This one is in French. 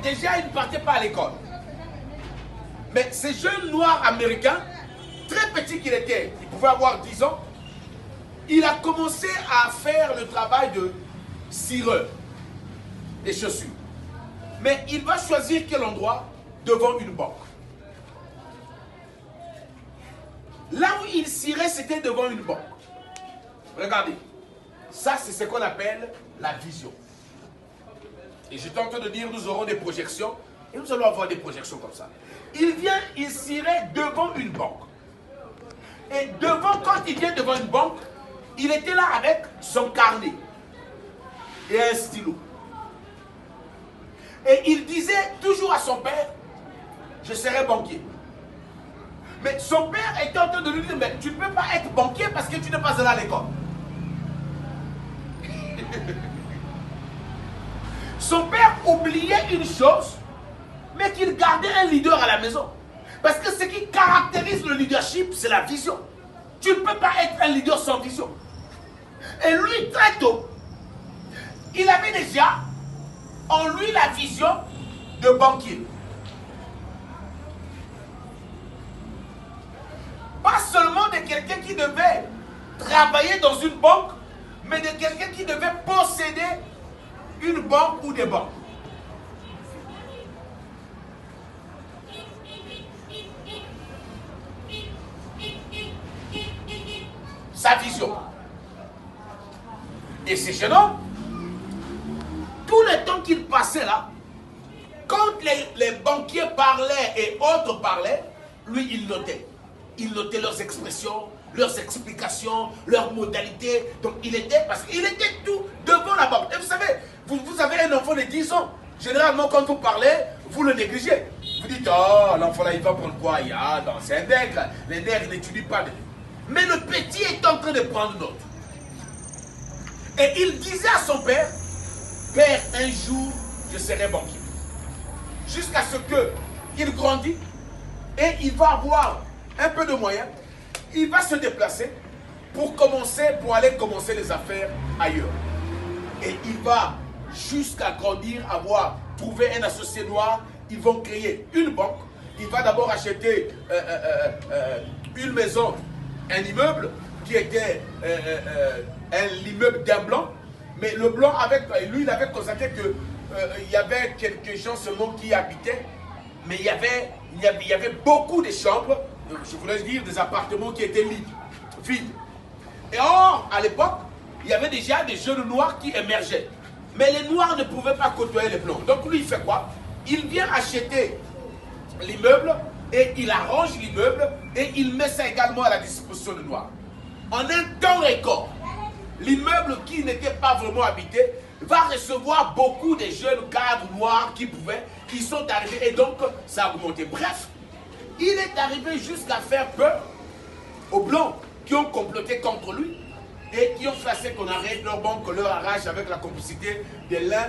déjà, il ne partait pas à l'école. Mais ce jeune noir américain, très petit qu'il était, il pouvait avoir 10 ans, il a commencé à faire le travail de cireur des chaussures. Mais il va choisir quel endroit? Devant une banque. Là où il cirait, c'était devant une banque. Regardez. Ça, c'est ce qu'on appelle la vision. Et j'étais en train de dire, nous aurons des projections. Et nous allons avoir des projections comme ça. Il vient, il cirait devant une banque. Et devant, quand il vient devant une banque, il était là avec son carnet et un stylo. Et il disait toujours à son père, je serai banquier. Mais son père était en train de lui dire, mais tu ne peux pas être banquier parce que tu n'es pas allé à l'école. Son père oubliait une chose, mais qu'il gardait un leader à la maison. Parce que ce qui caractérise le leadership, c'est la vision. Tu ne peux pas être un leader sans vision. Et lui, très tôt, il avait déjà en lui la vision de banquier. Pas seulement de quelqu'un qui devait travailler dans une banque, mais de quelqu'un qui devait posséder une banque ou des banques. Sa vision. Et ces jeunes hommes, tout le temps qu'ils passaient là, quand les banquiers parlaient et autres parlaient, lui, il notait. Il notait leurs expressions, leurs explications, leurs modalités. Donc, il était, parce qu'il était tout devant la banque. Et vous savez, vous avez un enfant de 10 ans. Généralement, quand vous parlez, vous le négligez. Vous dites, oh, l'enfant là, il va prendre quoi? C'est un nègre. Les nègres n'étudient pas. Mais le petit est en train de prendre note. Et il disait à son père, Père, un jour, je serai banquier. Jusqu'à ce qu'il grandit et il va avoir un peu de moyens. Il va se déplacer pour aller commencer les affaires ailleurs. Et il va jusqu'à grandir, avoir trouvé un associé noir. Ils vont créer une banque. Il va d'abord acheter une maison, un immeuble qui était l'immeuble d'un blanc. Mais le blanc, lui, il avait constaté qu'il y avait quelques gens seulement qui y habitaient. Mais il y avait beaucoup de chambres, je voulais dire des appartements qui étaient vides. Et or, à l'époque, il y avait déjà des jeunes noirs qui émergeaient. Mais les noirs ne pouvaient pas côtoyer les blancs. Donc lui, il fait quoi? Il vient acheter l'immeuble et il arrange l'immeuble et il met ça également à la disposition des noirs. En un temps record, l'immeuble qui n'était pas vraiment habité va recevoir beaucoup de jeunes cadres noirs qui sont arrivés et donc ça a augmenté. Bref, il est arrivé jusqu'à faire peur aux blancs qui ont comploté contre lui et qui ont fait qu'on arrête leur banque, qu'on leur arrache avec la complicité de l'un.